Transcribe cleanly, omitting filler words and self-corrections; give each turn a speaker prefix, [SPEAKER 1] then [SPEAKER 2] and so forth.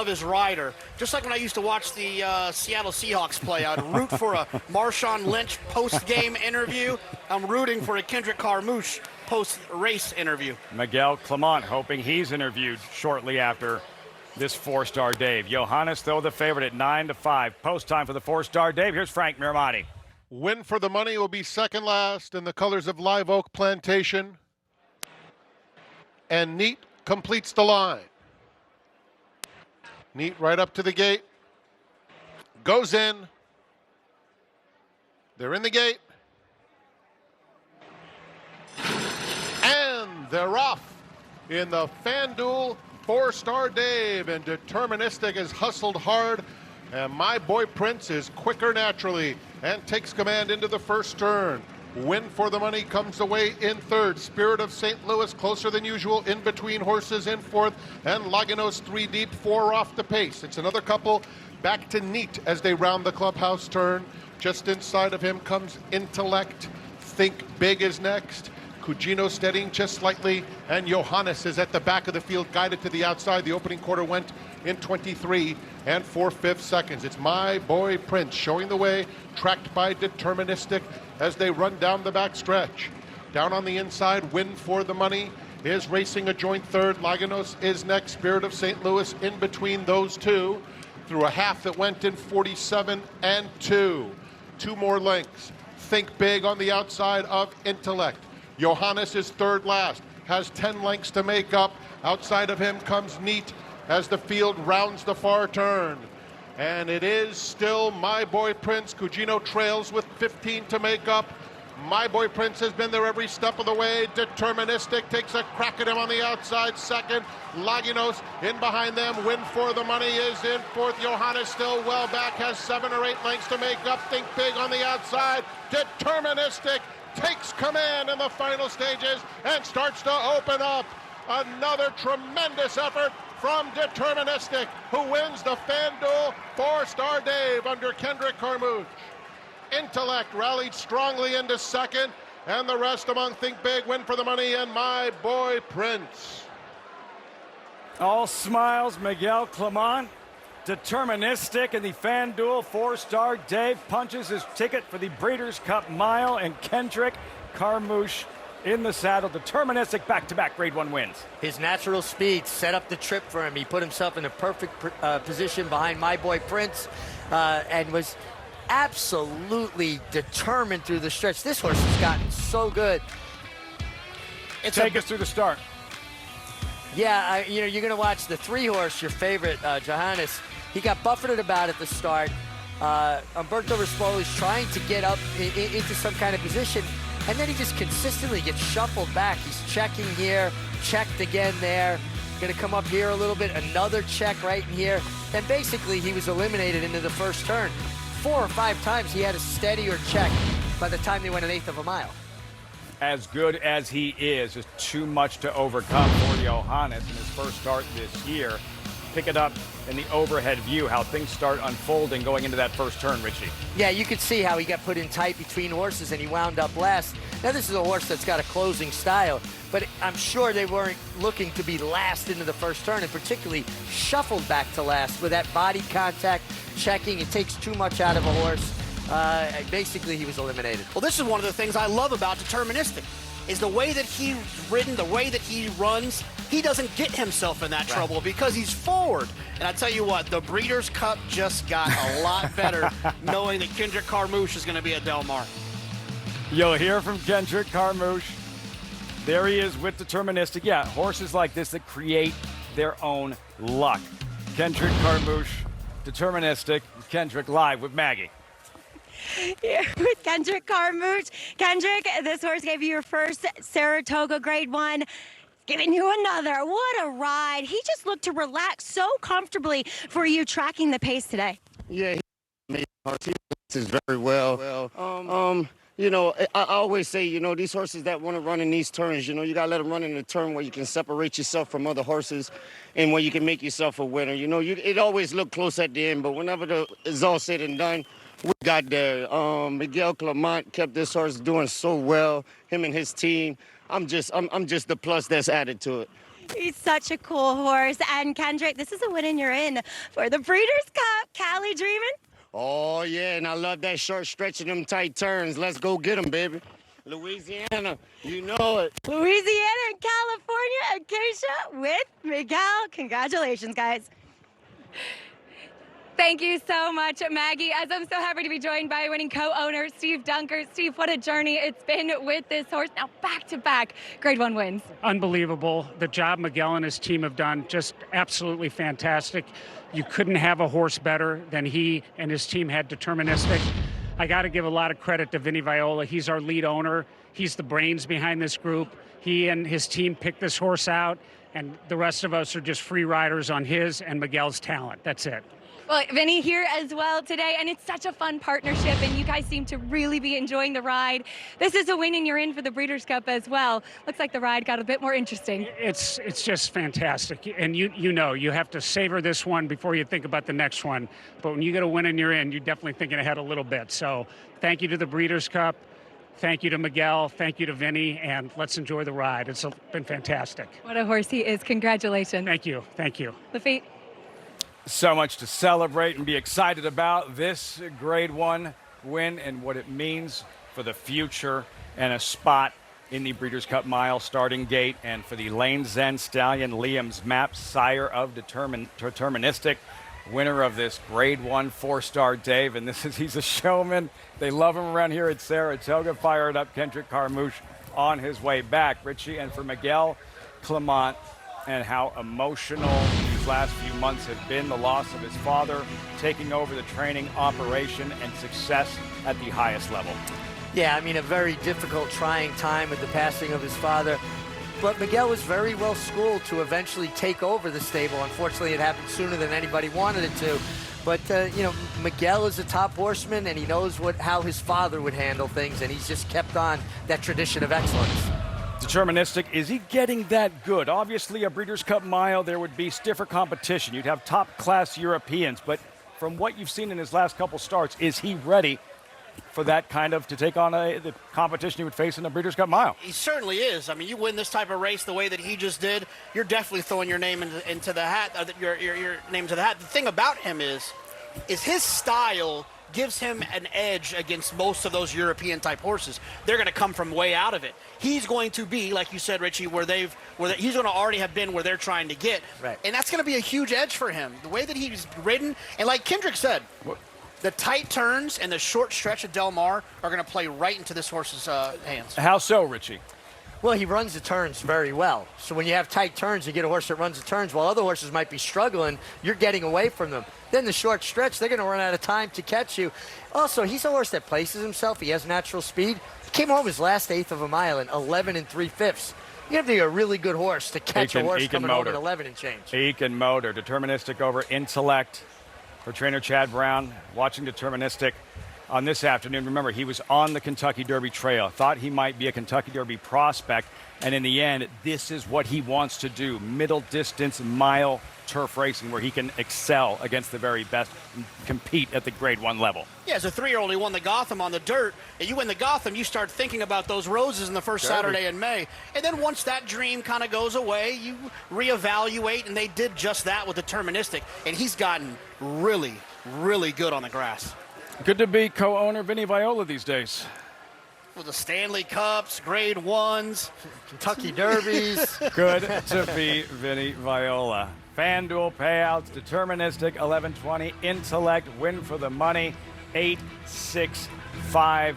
[SPEAKER 1] of his rider. Just like when I used to watch the Seattle Seahawks play, I'd root for a Marshawn Lynch post-game interview. I'm rooting for a Kendrick Carmouche post-race interview.
[SPEAKER 2] Miguel Clement hoping he's interviewed shortly after this four-star Dave. Johannes, though, the favorite at 9-5. Post time for the four-star Dave. Here's Frank Miramati.
[SPEAKER 3] Win for the Money will be second last in the colors of Live Oak Plantation. And Neat completes the line. Neat right up to the gate. Goes in. They're in the gate. And they're off in the Fanduel Four-Star Dave. And Deterministic is hustled hard. And My Boy Prince is quicker naturally and takes command into the first turn. Win for the Money comes away in third. Spirit of St. Louis closer than usual in between horses in fourth. And Laganos 3 deep, 4 off the pace. It's another couple back to Neat as they round the clubhouse turn. Just inside of him comes Intellect. Think Big is next. Cugino steadying just slightly. And Johannes is at the back of the field, guided to the outside. The opening quarter went in 23 and 4/5 seconds. It's My Boy Prince showing the way, tracked by Deterministic as they run down the back stretch. Down on the inside, Win for the Money is racing a joint third. Laganos is next. Spirit of St. Louis in between those two through a half that went in 47 and 2. 2 more lengths. Think Big on the outside of Intellect. Johannes is third last, has 10 lengths to make up. Outside of him comes Neat as the field rounds the far turn. And it is still My Boy Prince. Cugino trails with 15 to make up. My Boy Prince has been there every step of the way. Deterministic takes a crack at him on the outside second. Laginos in behind them. Win for the Money is in fourth. Johannes still well back, has 7 or 8 lengths to make up. Think Big on the outside. Deterministic takes command in the final stages and starts to open up. Another tremendous effort from Deterministic, who wins the Fanduel Four-Star Dave under Kendrick Carmouche. Intellect rallied strongly into second, and the rest among Think Big, Win for the Money, and My Boy Prince.
[SPEAKER 2] All smiles, Miguel Clement. Deterministic in the Fanduel Four-Star Dave punches his ticket for the Breeders' Cup Mile, and Kendrick Carmouche in the saddle. Deterministic back-to-back Grade I wins.
[SPEAKER 4] His natural speed set up the trip for him. He put himself in a perfect position behind My Boy Prince and was absolutely determined through the stretch. This horse has gotten so good.
[SPEAKER 2] Take us through the start.
[SPEAKER 4] Yeah, you're going to watch the 3-horse, your favorite, Johannes. He got buffeted about at the start. Umberto Rispoli's trying to get up into some kind of position, and then he just consistently gets shuffled back. He's checking here, checked again there. Going to come up here a little bit, another check right in here. And basically, he was eliminated into the first turn. 4 or 5 times he had a steady or check by the time they went 1/8 of a mile.
[SPEAKER 2] As good as he is too much to overcome for Johannes in his first start this year. Pick it up in the overhead view, how things start unfolding going into that first turn, Richie.
[SPEAKER 4] Yeah, you could see how he got put in tight between horses and he wound up last. Now, this is a horse that's got a closing style, but I'm sure they weren't looking to be last into the first turn, and particularly shuffled back to last with that body contact, checking. It takes too much out of a horse. Basically, he was eliminated.
[SPEAKER 1] Well, this is one of the things I love about Deterministic, is the way that he's ridden, the way that he runs. He doesn't get himself in that trouble because he's forward. And I tell you what, the Breeders' Cup just got a lot better knowing that Kendrick Carmouche is going to be at Del Mar.
[SPEAKER 2] You'll hear from Kendrick Carmouche. There he is with Deterministic. Yeah, horses like this that create their own luck. Kendrick Carmouche, Deterministic, Kendrick live with Maggie.
[SPEAKER 5] Here with Kendrick Carmouche. Kendrick, this horse gave you your first Saratoga Grade I. Giving you another. What a ride. He just looked to relax so comfortably for you tracking the pace today.
[SPEAKER 6] Yeah, he races very well. You know, I always say, you know, these horses that want to run in these turns, you know, you got to let them run in a turn where you can separate yourself from other horses and where you can make yourself a winner. You know, it always look close at the end, but whenever it's all said and done, we got there. Miguel Clement kept this horse doing so well, him and his team. I'm just the plus that's added to it.
[SPEAKER 5] He's such a cool horse. And Kendrick, this is a win and you're in for the Breeders' Cup. Callie dreaming?
[SPEAKER 6] Oh, yeah, and I love that short stretch and them tight turns. Let's go get them, baby. Louisiana, you know it.
[SPEAKER 5] Louisiana and California, Acacia with Miguel. Congratulations, guys.
[SPEAKER 7] Thank you so much, Maggie. As I'm so happy to be joined by winning co-owner Steve Dunker. Steve, what a journey it's been with this horse. Now back-to-back Grade 1 wins.
[SPEAKER 8] Unbelievable. The job Miguel and his team have done, just absolutely fantastic. You couldn't have a horse better than he and his team had Deterministic. I got to give a lot of credit to Vinny Viola. He's our lead owner. He's the brains behind this group. He and his team picked this horse out, and the rest of us are just free riders on his and Miguel's talent. That's it.
[SPEAKER 7] Well, Vinny here as well today, and it's such a fun partnership, and you guys seem to really be enjoying the ride. This is a win, and you're in for the Breeders' Cup as well. Looks like the ride got a bit more interesting.
[SPEAKER 8] It's just fantastic, and you know you have to savor this one before you think about the next one. But when you get a win and you're in, you're definitely thinking ahead a little bit. So thank you to the Breeders' Cup. Thank you to Miguel. Thank you to Vinny, and let's enjoy the ride. It's been fantastic.
[SPEAKER 7] What a horse he is. Congratulations.
[SPEAKER 8] Thank you. Thank you.
[SPEAKER 7] Lafitte.
[SPEAKER 2] So much to celebrate and be excited about this Grade 1 win and what it means for the future and a spot in the Breeders' Cup Mile starting gate, and for the Lane Zen Stallion Liam's Map, sire of Deterministic, winner of this Grade 1 4-star Dave. And he's a showman. They love him around here at Saratoga. Fired up Kendrick Carmouche on his way back. Richie, and for Miguel Clement, and how emotional these last few months have been, the loss of his father, taking over the training operation and success at the highest level.
[SPEAKER 4] Yeah, I mean, a very difficult, trying time with the passing of his father. But Miguel was very well schooled to eventually take over the stable. Unfortunately, it happened sooner than anybody wanted it to. But, Miguel is a top horseman, and he knows how his father would handle things, and he's just kept on that tradition of excellence.
[SPEAKER 2] Deterministic, is he getting that good? Obviously, a Breeders' Cup Mile, there would be stiffer competition. You'd have top-class Europeans. But from what you've seen in his last couple starts, is he ready for that kind of, to take on the competition he would face in a Breeders' Cup Mile?
[SPEAKER 1] He certainly is. I mean, you win this type of race the way that he just did, you're definitely throwing your name into the hat. Your name to the hat. The thing about him is his style gives him an edge against most of those European type horses. They're going to come from way out of it. He's going to be, like you said, Richie, he's going to already have been where they're trying to get. Right. And that's going to be a huge edge for him. The way that he's ridden, and like Kendrick said, the tight turns and the short stretch of Del Mar are going to play right into this horse's hands.
[SPEAKER 2] How so, Richie?
[SPEAKER 4] Well, he runs the turns very well. So when you have tight turns, you get a horse that runs the turns while other horses might be struggling, you're getting away from them. Then the short stretch, they're going to run out of time to catch you. Also, he's a horse that places himself. He has natural speed. He came home his last eighth of a mile in 11 3/5. You have to be a really good horse to catch a horse coming home at 11 and change.
[SPEAKER 2] Ekin Motor, Deterministic over Intellect for trainer Chad Brown. Watching Deterministic on this afternoon. Remember, he was on the Kentucky Derby trail. Thought he might be a Kentucky Derby prospect. And in the end, this is what he wants to do. Middle distance mile turf racing where he can excel against the very best and compete at the Grade 1 level.
[SPEAKER 1] Yeah, as a 3-year-old, he won the Gotham on the dirt. And you win the Gotham, you start thinking about those roses in the first Saturday in May. And then once that dream kind of goes away, you reevaluate, and they did just that with Deterministic. And he's gotten really, really good on the grass.
[SPEAKER 2] Good to be co-owner Vinny Viola these days.
[SPEAKER 1] With the Stanley Cups, Grade 1s,
[SPEAKER 4] Kentucky Derbies.
[SPEAKER 2] Good to be Vinny Viola. FanDuel payouts, Deterministic, 11-20, Intellect, win for the money, 8-6-5.